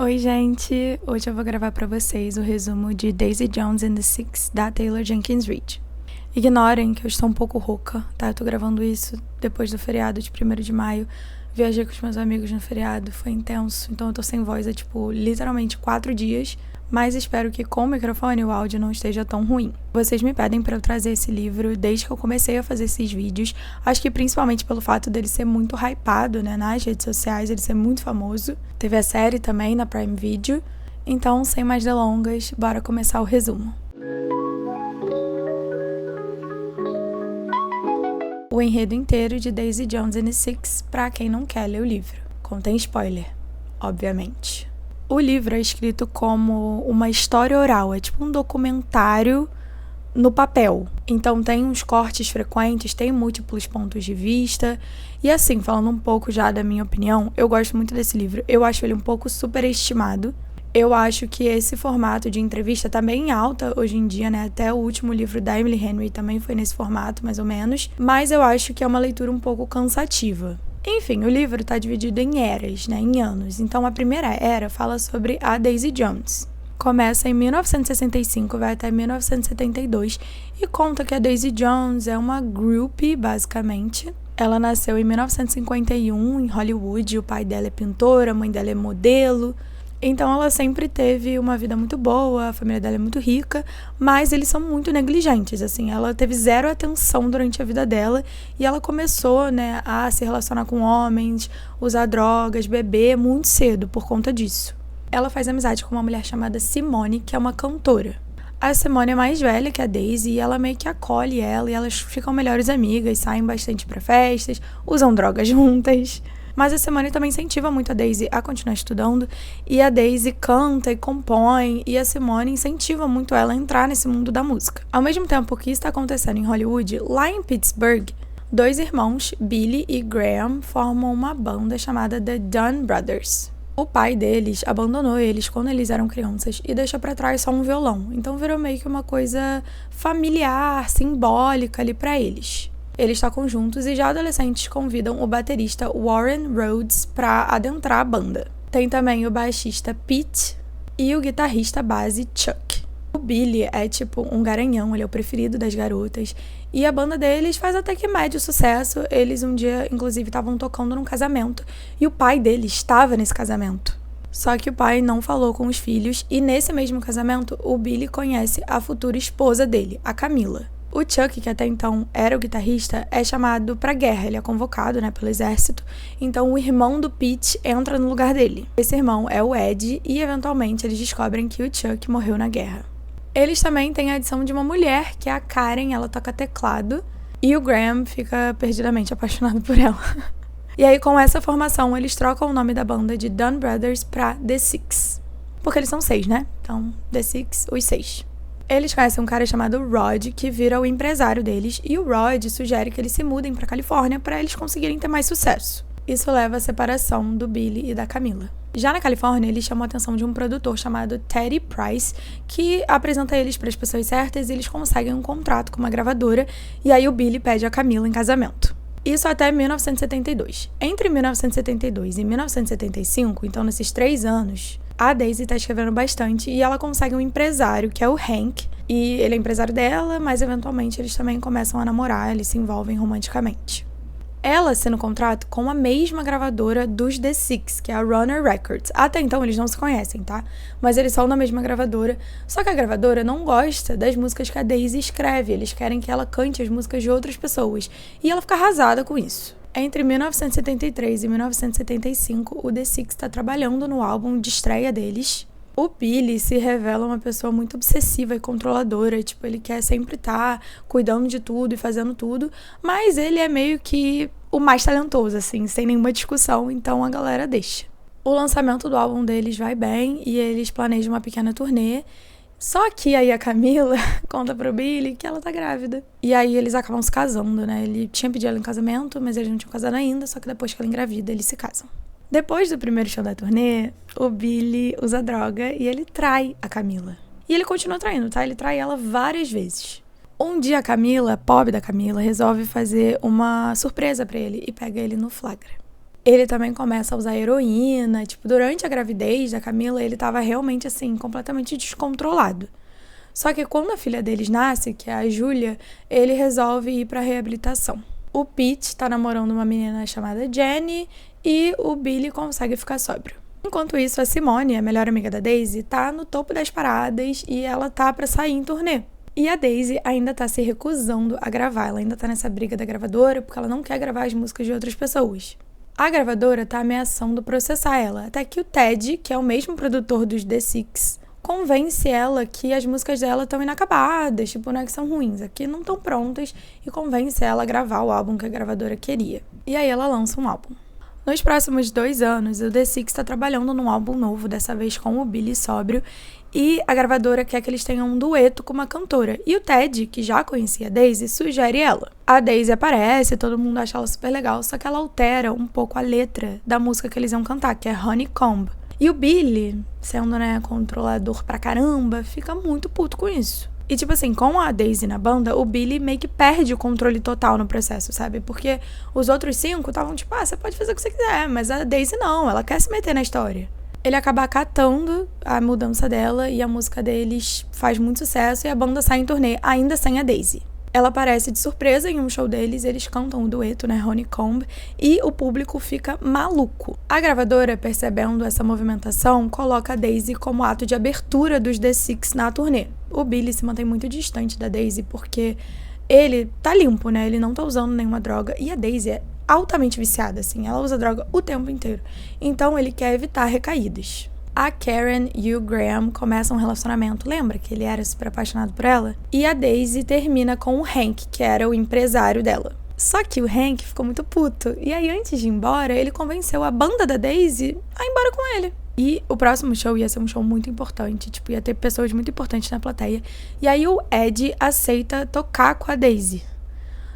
Oi, gente! Hoje eu vou gravar pra vocês o resumo de Daisy Jones and the Six, da Taylor Jenkins Reid. Ignorem que eu estou um pouco rouca, tá? Eu tô gravando isso depois do feriado de 1º de maio. Viajei com os meus amigos no feriado, foi intenso, então eu tô sem voz há, literalmente 4 dias. Mas espero que com o microfone o áudio não esteja tão ruim. Vocês me pedem pra eu trazer esse livro desde que eu comecei a fazer esses vídeos. Acho que principalmente pelo fato dele ser muito hypado, né, nas redes sociais, ele ser muito famoso. Teve a série também na Prime Video. Então, sem mais delongas, bora começar o resumo. O enredo inteiro de Daisy Jones and the Six, pra quem não quer ler o livro. Contém spoiler, obviamente. O livro é escrito como uma história oral, é tipo um documentário no papel. Então tem uns cortes frequentes, tem múltiplos pontos de vista. E assim, falando um pouco já da minha opinião, eu gosto muito desse livro. Eu acho ele um pouco superestimado. Eu acho que esse formato de entrevista tá bem alta hoje em dia, né? Até o último livro da Emily Henry também foi nesse formato, mais ou menos. Mas eu acho que é uma leitura um pouco cansativa. Enfim, o livro está dividido em eras, né, em anos. Então, a primeira era fala sobre a Daisy Jones. Começa em 1965, vai até 1972 e conta que a Daisy Jones é uma groupie, basicamente. Ela nasceu em 1951 em Hollywood, o pai dela é pintor, a mãe dela é modelo. Então ela sempre teve uma vida muito boa, a família dela é muito rica, mas eles são muito negligentes, assim, ela teve zero atenção durante a vida dela e ela começou, né, a se relacionar com homens, usar drogas, beber muito cedo por conta disso. Ela faz amizade com uma mulher chamada Simone, que é uma cantora. A Simone é mais velha que a Daisy e ela meio que acolhe ela e elas ficam melhores amigas, saem bastante pra festas, usam drogas juntas. Mas a Simone também incentiva muito a Daisy a continuar estudando, e a Daisy canta e compõe, e a Simone incentiva muito ela a entrar nesse mundo da música. Ao mesmo tempo que isso está acontecendo em Hollywood, lá em Pittsburgh, 2 irmãos, Billy e Graham, formam uma banda chamada The Dunn Brothers. O pai deles abandonou eles quando eles eram crianças e deixou pra trás só um violão, então virou meio que uma coisa familiar, simbólica ali pra eles. Eles tocam juntos e já adolescentes convidam o baterista Warren Rhodes para adentrar a banda. Tem também o baixista Pete e o guitarrista base Chuck. O Billy é tipo um garanhão, ele é o preferido das garotas. E a banda deles faz até que médio sucesso. Eles um dia, inclusive, estavam tocando num casamento. E o pai deles estava nesse casamento. Só que o pai não falou com os filhos. E nesse mesmo casamento, o Billy conhece a futura esposa dele, a Camila. O Chuck, que até então era o guitarrista, é chamado pra guerra, ele é convocado, né, pelo exército, então o irmão do Pete entra no lugar dele. Esse irmão é o Ed e, eventualmente, eles descobrem que o Chuck morreu na guerra. Eles também têm a adição de uma mulher, que é a Karen, ela toca teclado, e o Graham fica perdidamente apaixonado por ela. E aí, com essa formação, eles trocam o nome da banda de Dunn Brothers pra The Six. Porque eles são 6, né? Então, The Six, os 6. Eles conhecem um cara chamado Rod, que vira o empresário deles, e o Rod sugere que eles se mudem pra Califórnia para eles conseguirem ter mais sucesso. Isso leva à separação do Billy e da Camila. Já na Califórnia, eles chamam a atenção de um produtor chamado Teddy Price, que apresenta eles para as pessoas certas e eles conseguem um contrato com uma gravadora, e aí o Billy pede a Camila em casamento. Isso até 1972. Entre 1972 e 1975, então nesses 3 anos, a Daisy tá escrevendo bastante e ela consegue um empresário, que é o Hank, e ele é empresário dela, mas eventualmente eles também começam a namorar, eles se envolvem romanticamente. Ela assina o contrato com a mesma gravadora dos The Six, que é a Runner Records. Até então eles não se conhecem, tá? Mas eles são da mesma gravadora, só que a gravadora não gosta das músicas que a Daisy escreve, eles querem que ela cante as músicas de outras pessoas, e ela fica arrasada com isso. Entre 1973 e 1975, o The Six está trabalhando no álbum de estreia deles. O Billy se revela uma pessoa muito obsessiva e controladora, ele quer sempre estar cuidando de tudo e fazendo tudo, mas ele é meio que o mais talentoso, assim, sem nenhuma discussão, então a galera deixa. O lançamento do álbum deles vai bem e eles planejam uma pequena turnê. Só que aí a Camila conta pro Billy que ela tá grávida. E aí eles acabam se casando, né? Ele tinha pedido ela em casamento, mas eles não tinham casado ainda, só que depois que ela engravida, eles se casam. Depois do primeiro show da turnê, o Billy usa droga e ele trai a Camila. E ele continua traindo, tá? Ele trai ela várias vezes. Um dia a Camila, pobre da Camila, resolve fazer uma surpresa pra ele e pega ele no flagra. Ele também começa a usar heroína. Tipo, durante a gravidez da Camila, ele tava realmente, assim, completamente descontrolado. Só que quando a filha deles nasce, que é a Júlia, ele resolve ir pra reabilitação. O Pete tá namorando uma menina chamada Jenny e o Billy consegue ficar sóbrio. Enquanto isso, a Simone, a melhor amiga da Daisy, tá no topo das paradas e ela tá pra sair em turnê. E a Daisy ainda tá se recusando a gravar, ela ainda tá nessa briga da gravadora porque ela não quer gravar as músicas de outras pessoas. A gravadora tá ameaçando processar ela, até que o Ted, que é o mesmo produtor dos The Six, convence ela que as músicas dela estão inacabadas, tipo, não é que são ruins, aqui não estão prontas, e convence ela a gravar o álbum que a gravadora queria. E aí ela lança um álbum. Nos próximos 2 anos, o The Six está trabalhando num álbum novo, dessa vez com o Billy sóbrio, e a gravadora quer que eles tenham um dueto com uma cantora. E o Ted, que já conhecia a Daisy, sugere ela. A Daisy aparece, todo mundo acha ela super legal, só que ela altera um pouco a letra da música que eles iam cantar, que é Honeycomb. E o Billy, sendo, controlador pra caramba, fica muito puto com isso. E, tipo assim, com a Daisy na banda, o Billy meio que perde o controle total no processo, sabe? Porque os outros 5 estavam tipo, você pode fazer o que você quiser, mas a Daisy não, ela quer se meter na história. Ele acaba acatando a mudança dela e a música deles faz muito sucesso e a banda sai em turnê, ainda sem a Daisy. Ela aparece de surpresa em um show deles, eles cantam o dueto, Honeycomb, e o público fica maluco. A gravadora, percebendo essa movimentação, coloca a Daisy como ato de abertura dos The Six na turnê. O Billy se mantém muito distante da Daisy porque ele tá limpo, ele não tá usando nenhuma droga, e a Daisy é altamente viciada, assim, ela usa droga o tempo inteiro. Então ele quer evitar recaídas. A Karen e o Graham começam um relacionamento, lembra que ele era super apaixonado por ela? E a Daisy termina com o Hank, que era o empresário dela. Só que o Hank ficou muito puto, e aí antes de ir embora, ele convenceu a banda da Daisy a ir embora com ele. E o próximo show ia ser um show muito importante, ia ter pessoas muito importantes na plateia. E aí o Ed aceita tocar com a Daisy.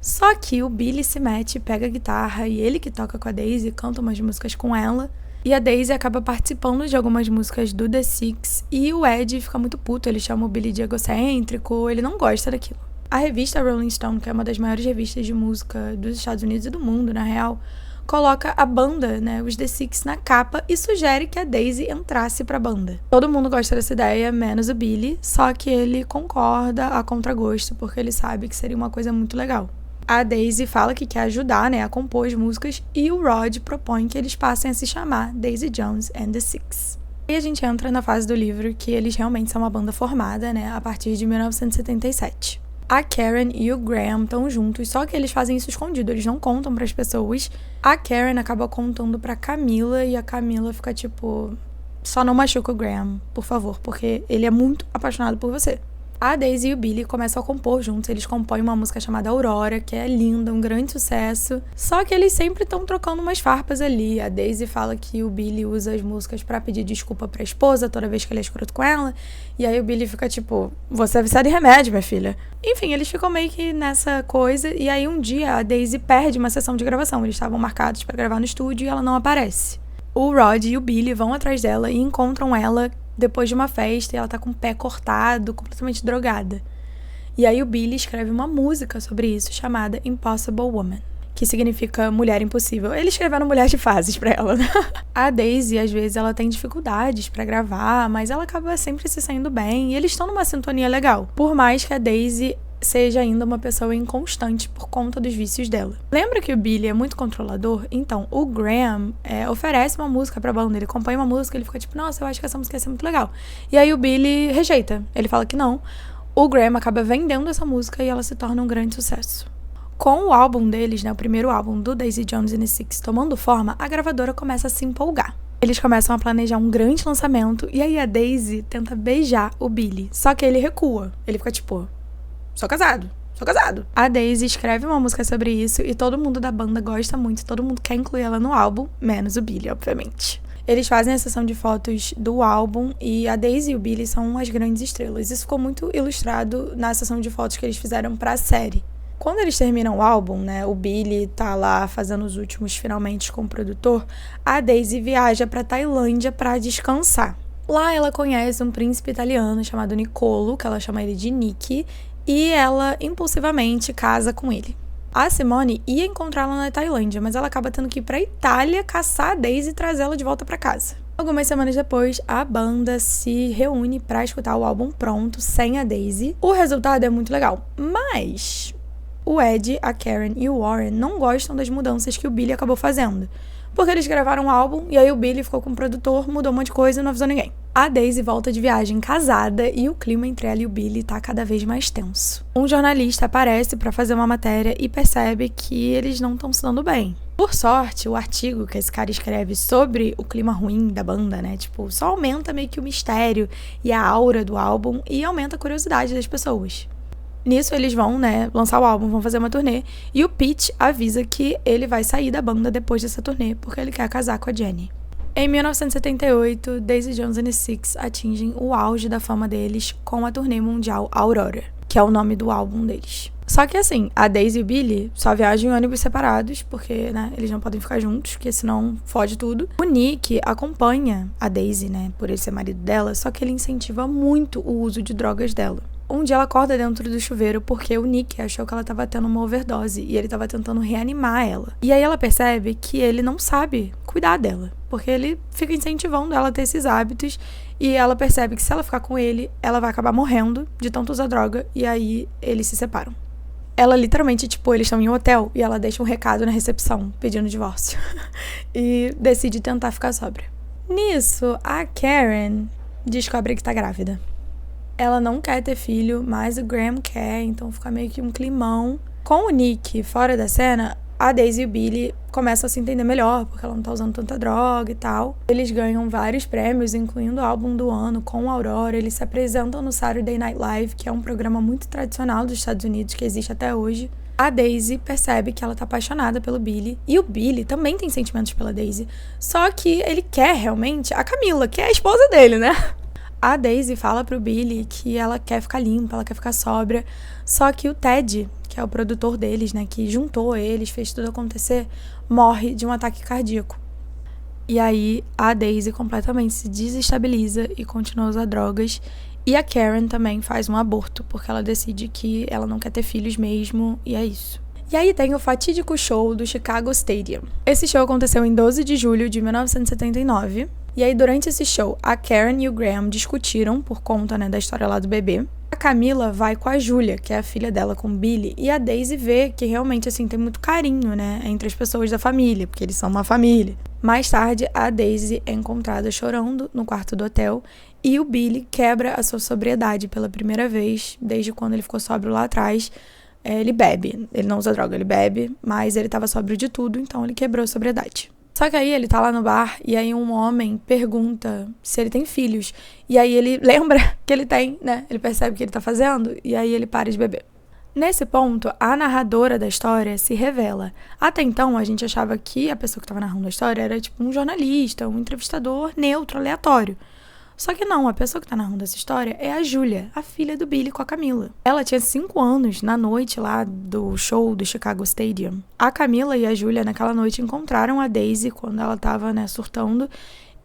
Só que o Billy se mete, pega a guitarra, e ele que toca com a Daisy, canta umas músicas com ela. E a Daisy acaba participando de algumas músicas do The Six e o Ed fica muito puto, ele chama o Billy de egocêntrico, ele não gosta daquilo. A revista Rolling Stone, que é uma das maiores revistas de música dos Estados Unidos e do mundo, na real, coloca a banda, os The Six, na capa e sugere que a Daisy entrasse pra banda. Todo mundo gosta dessa ideia, menos o Billy, só que ele concorda a contragosto, porque ele sabe que seria uma coisa muito legal. A Daisy fala que quer ajudar, a compor as músicas, e o Rod propõe que eles passem a se chamar Daisy Jones and the Six. E a gente entra na fase do livro que eles realmente são uma banda formada, a partir de 1977. A Karen e o Graham estão juntos, só que eles fazem isso escondido, eles não contam pras pessoas. A Karen acaba contando pra Camila e a Camila fica tipo, só não machuca o Graham, por favor, porque ele é muito apaixonado por você. A Daisy e o Billy começam a compor juntos, eles compõem uma música chamada Aurora, que é linda, um grande sucesso, só que eles sempre estão trocando umas farpas ali. A Daisy fala que o Billy usa as músicas pra pedir desculpa pra esposa toda vez que ele é escroto com ela, e aí o Billy fica tipo, você é viciada em remédio, minha filha. Enfim, eles ficam meio que nessa coisa, e aí um dia a Daisy perde uma sessão de gravação, eles estavam marcados pra gravar no estúdio e ela não aparece. O Rod e o Billy vão atrás dela e encontram ela depois de uma festa e ela tá com o pé cortado, completamente drogada. E aí o Billy escreve uma música sobre isso chamada Impossible Woman, que significa mulher impossível. Ele escrevendo mulher de fases pra ela, A Daisy, às vezes, ela tem dificuldades pra gravar, mas ela acaba sempre se saindo bem e eles estão numa sintonia legal. Por mais que a Daisy seja ainda uma pessoa inconstante por conta dos vícios dela. Lembra que o Billy é muito controlador? Então, o Graham oferece uma música pra banda, ele compõe uma música, ele fica tipo, nossa, eu acho que essa música ia ser muito legal. E aí o Billy rejeita, ele fala que não. O Graham acaba vendendo essa música e ela se torna um grande sucesso. Com o álbum deles, o primeiro álbum do Daisy Jones and the Six tomando forma, a gravadora começa a se empolgar. Eles começam a planejar um grande lançamento e aí a Daisy tenta beijar o Billy, só que ele recua. Ele fica tipo, sou casado. A Daisy escreve uma música sobre isso e todo mundo da banda gosta muito, todo mundo quer incluir ela no álbum, menos o Billy, obviamente. Eles fazem a sessão de fotos do álbum e a Daisy e o Billy são as grandes estrelas. Isso ficou muito ilustrado na sessão de fotos que eles fizeram pra série. Quando eles terminam o álbum, o Billy tá lá fazendo os últimos finalmente com o produtor, a Daisy viaja pra Tailândia pra descansar. Lá ela conhece um príncipe italiano chamado Nicolo, que ela chama ele de Nicky, e ela impulsivamente casa com ele. A Simone ia encontrá-la na Tailândia, mas ela acaba tendo que ir pra Itália caçar a Daisy e trazê-la de volta pra casa. Algumas semanas depois, a banda se reúne pra escutar o álbum pronto, sem a Daisy. O resultado é muito legal, mas o Ed, a Karen e o Warren não gostam das mudanças que o Billy acabou fazendo. Porque eles gravaram um álbum e aí o Billy ficou com o produtor, mudou um monte de coisa e não avisou ninguém. A Daisy volta de viagem casada e o clima entre ela e o Billy tá cada vez mais tenso. Um jornalista aparece pra fazer uma matéria e percebe que eles não estão se dando bem. Por sorte, o artigo que esse cara escreve sobre o clima ruim da banda, né, tipo, só aumenta meio que o mistério e a aura do álbum e aumenta a curiosidade das pessoas. Nisso eles vão, né, lançar o álbum, vão fazer uma turnê, e o Pete avisa que ele vai sair da banda depois dessa turnê, porque ele quer casar com a Jenny. Em 1978, Daisy Jones and the Six atingem o auge da fama deles com a turnê mundial Aurora, que é o nome do álbum deles. Só que assim, a Daisy e o Billy só viajam em ônibus separados, porque, né, eles não podem ficar juntos, porque senão fode tudo. O Nick acompanha a Daisy, né, por ele ser marido dela, só que ele incentiva muito o uso de drogas dela. Um dia ela acorda dentro do chuveiro porque o Nick achou que ela estava tendo uma overdose e ele estava tentando reanimar ela. E aí ela percebe que ele não sabe cuidar dela, porque ele fica incentivando ela a ter esses hábitos e ela percebe que se ela ficar com ele, ela vai acabar morrendo de tanto usar droga e aí eles se separam. Ela literalmente, tipo, eles estão em um hotel e ela deixa um recado na recepção pedindo divórcio e decide tentar ficar sóbria. Nisso, a Karen descobre que tá grávida. Ela não quer ter filho, mas o Graham quer, então fica meio que um climão. Com o Nick fora da cena, a Daisy e o Billy começam a se entender melhor, porque ela não tá usando tanta droga e tal. Eles ganham vários prêmios, incluindo o álbum do ano com a Aurora. Eles se apresentam no Saturday Night Live, que é um programa muito tradicional dos Estados Unidos, que existe até hoje. A Daisy percebe que ela tá apaixonada pelo Billy, e o Billy também tem sentimentos pela Daisy. Só que ele quer realmente a Camila, que é a esposa dele, né? A Daisy fala pro Billy que ela quer ficar limpa, ela quer ficar sóbria, só que o Ted, que é o produtor deles, né, que juntou eles, fez tudo acontecer, morre de um ataque cardíaco. E aí a Daisy completamente se desestabiliza e continua a usar drogas, e a Karen também faz um aborto, porque ela decide que ela não quer ter filhos mesmo, e é isso. E aí tem o fatídico show do Chicago Stadium. Esse show aconteceu em 12 de julho de 1979. E aí, durante esse show, a Karen e o Graham discutiram por conta, né, da história lá do bebê. A Camila vai com a Julia, que é a filha dela, com o Billy, e a Daisy vê que realmente, assim, tem muito carinho, né, entre as pessoas da família, porque eles são uma família. Mais tarde, a Daisy é encontrada chorando no quarto do hotel e o Billy quebra a sua sobriedade pela primeira vez, desde quando ele ficou sóbrio lá atrás. Ele bebe, ele não usa droga, ele bebe, mas ele tava sóbrio de tudo, então ele quebrou a sobriedade. Só que aí ele tá lá no bar e aí um homem pergunta se ele tem filhos. E aí ele lembra que ele tem, né? Ele percebe o que ele tá fazendo e aí ele para de beber. Nesse ponto, a narradora da história se revela. Até então, a gente achava que a pessoa que tava narrando a história era tipo um jornalista, um entrevistador neutro, aleatório. Só que não, a pessoa que tá narrando essa história é a Julia, a filha do Billy com a Camila. Ela tinha 5 anos na noite lá do show do Chicago Stadium. A Camila e a Julia naquela noite encontraram a Daisy quando ela tava, né, surtando.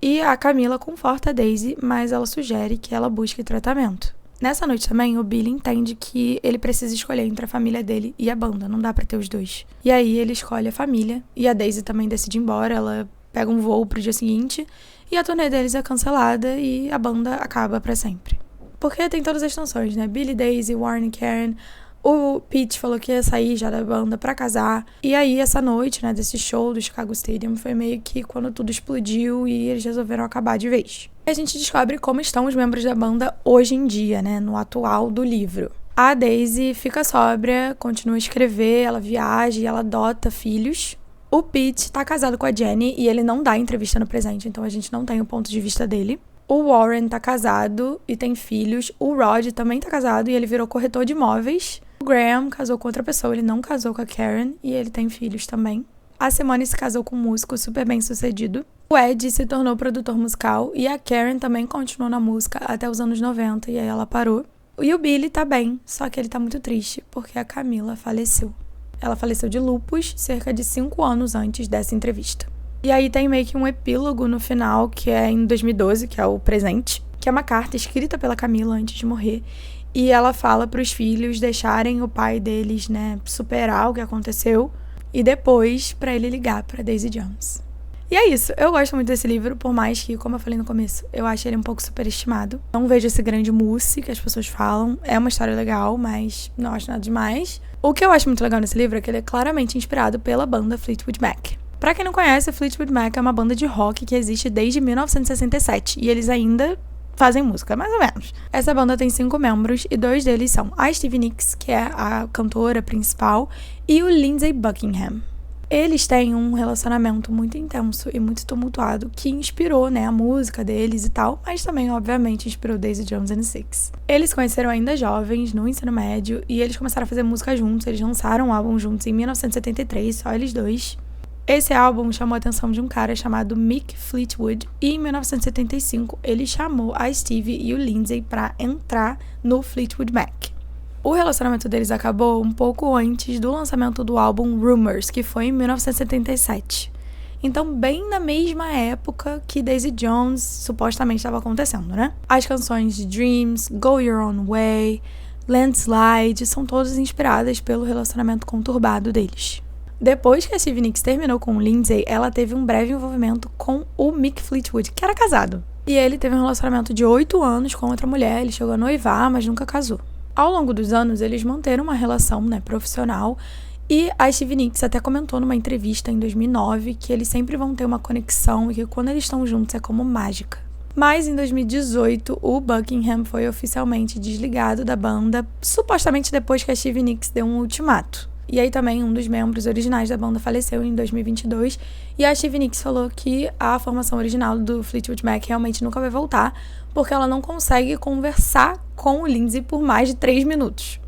E a Camila conforta a Daisy, mas ela sugere que ela busque tratamento. Nessa noite também, o Billy entende que ele precisa escolher entre a família dele e a banda, não dá pra ter os dois. E aí ele escolhe a família, e a Daisy também decide ir embora, ela pega um voo pro dia seguinte, e a turnê deles é cancelada e a banda acaba pra sempre. Porque tem todas as tensões, né? Billy, Daisy, Warren e Karen. O Pete falou que ia sair já da banda pra casar. E aí, essa noite, né, desse show do Chicago Stadium, foi meio que quando tudo explodiu e eles resolveram acabar de vez. E a gente descobre como estão os membros da banda hoje em dia, né, no atual do livro. A Daisy fica sóbria, continua a escrever, ela viaja e ela adota filhos. O Pete tá casado com a Jenny e ele não dá entrevista no presente, então a gente não tem o ponto de vista dele. O Warren tá casado e tem filhos. O Rod também tá casado e ele virou corretor de imóveis. O Graham casou com outra pessoa, ele não casou com a Karen e ele tem filhos também. A Simone se casou com um músico super bem sucedido. O Ed se tornou produtor musical e a Karen também continuou na música até os anos 90 e aí ela parou. E o Billy tá bem, só que ele tá muito triste porque a Camila faleceu. Ela faleceu de lúpus cerca de 5 anos antes dessa entrevista. E aí tem meio que um epílogo no final, que é em 2012, que é o presente, que é uma carta escrita pela Camila antes de morrer. E ela fala para os filhos deixarem o pai deles, né, superar o que aconteceu e depois para ele ligar para Daisy Jones. E é isso, eu gosto muito desse livro, por mais que, como eu falei no começo, eu acho ele um pouco superestimado. Não vejo esse grande mousse que as pessoas falam. É uma história legal, mas não acho nada demais. O que eu acho muito legal nesse livro é que ele é claramente inspirado pela banda Fleetwood Mac. Pra quem não conhece, Fleetwood Mac é uma banda de rock que existe desde 1967 e eles ainda fazem música, mais ou menos. Essa banda tem 5 membros e 2 deles são a Stevie Nicks, que é a cantora principal, e o Lindsey Buckingham. Eles têm um relacionamento muito intenso e muito tumultuado que inspirou, né, a música deles e tal, mas também, obviamente, inspirou Daisy Jones and the Six. Eles se conheceram ainda jovens, no ensino médio, e eles começaram a fazer música juntos. Eles lançaram um álbum juntos em 1973, só eles dois. Esse álbum chamou a atenção de um cara chamado Mick Fleetwood, e em 1975 ele chamou a Stevie e o Lindsey para entrar no Fleetwood Mac. O relacionamento deles acabou um pouco antes do lançamento do álbum Rumours, que foi em 1977. Então, bem na mesma época que Daisy Jones supostamente estava acontecendo, né? As canções de Dreams, Go Your Own Way, Landslide são todas inspiradas pelo relacionamento conturbado deles. Depois que a Stevie Nicks terminou com o Lindsey, ela teve um breve envolvimento com o Mick Fleetwood, que era casado. E ele teve um relacionamento de 8 anos com outra mulher, ele chegou a noivar, mas nunca casou. Ao longo dos anos, eles manteram uma relação, né, profissional, e a Stevie Nicks até comentou numa entrevista em 2009 que eles sempre vão ter uma conexão e que quando eles estão juntos é como mágica. Mas em 2018, o Buckingham foi oficialmente desligado da banda, supostamente depois que a Stevie Nicks deu um ultimato. E aí também um dos membros originais da banda faleceu em 2022, e a Stevie Nicks falou que a formação original do Fleetwood Mac realmente nunca vai voltar, porque ela não consegue conversar com o Lindsey por mais de 3 minutos.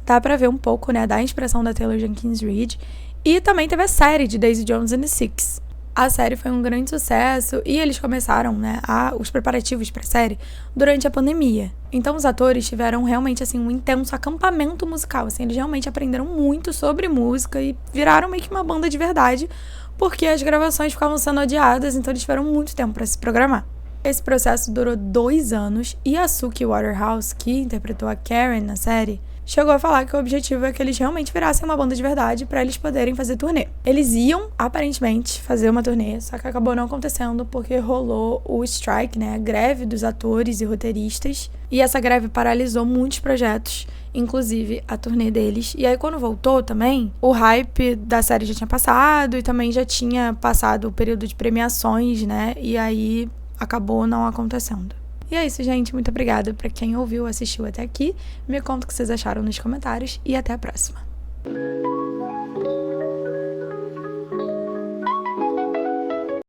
Dá pra ver um pouco, né, da inspiração da Taylor Jenkins Reid, e também teve a série de Daisy Jones and the Six. A série foi um grande sucesso e eles começaram, né, os preparativos para a série durante a pandemia. Então os atores tiveram realmente assim um intenso acampamento musical, assim, eles realmente aprenderam muito sobre música e viraram meio que uma banda de verdade, porque as gravações ficavam sendo adiadas, então eles tiveram muito tempo para se programar. Esse processo durou 2 anos e a Suki Waterhouse, que interpretou a Karen na série, chegou a falar que o objetivo é que eles realmente virassem uma banda de verdade para eles poderem fazer turnê. Eles iam, aparentemente, fazer uma turnê, só que acabou não acontecendo porque rolou o strike, né, a greve dos atores e roteiristas, e essa greve paralisou muitos projetos, inclusive a turnê deles. E aí quando voltou também, o hype da série já tinha passado e também já tinha passado o período de premiações, né, e aí acabou não acontecendo. E é isso, gente. Muito obrigada para quem ouviu, assistiu até aqui. Me conta o que vocês acharam nos comentários e até a próxima.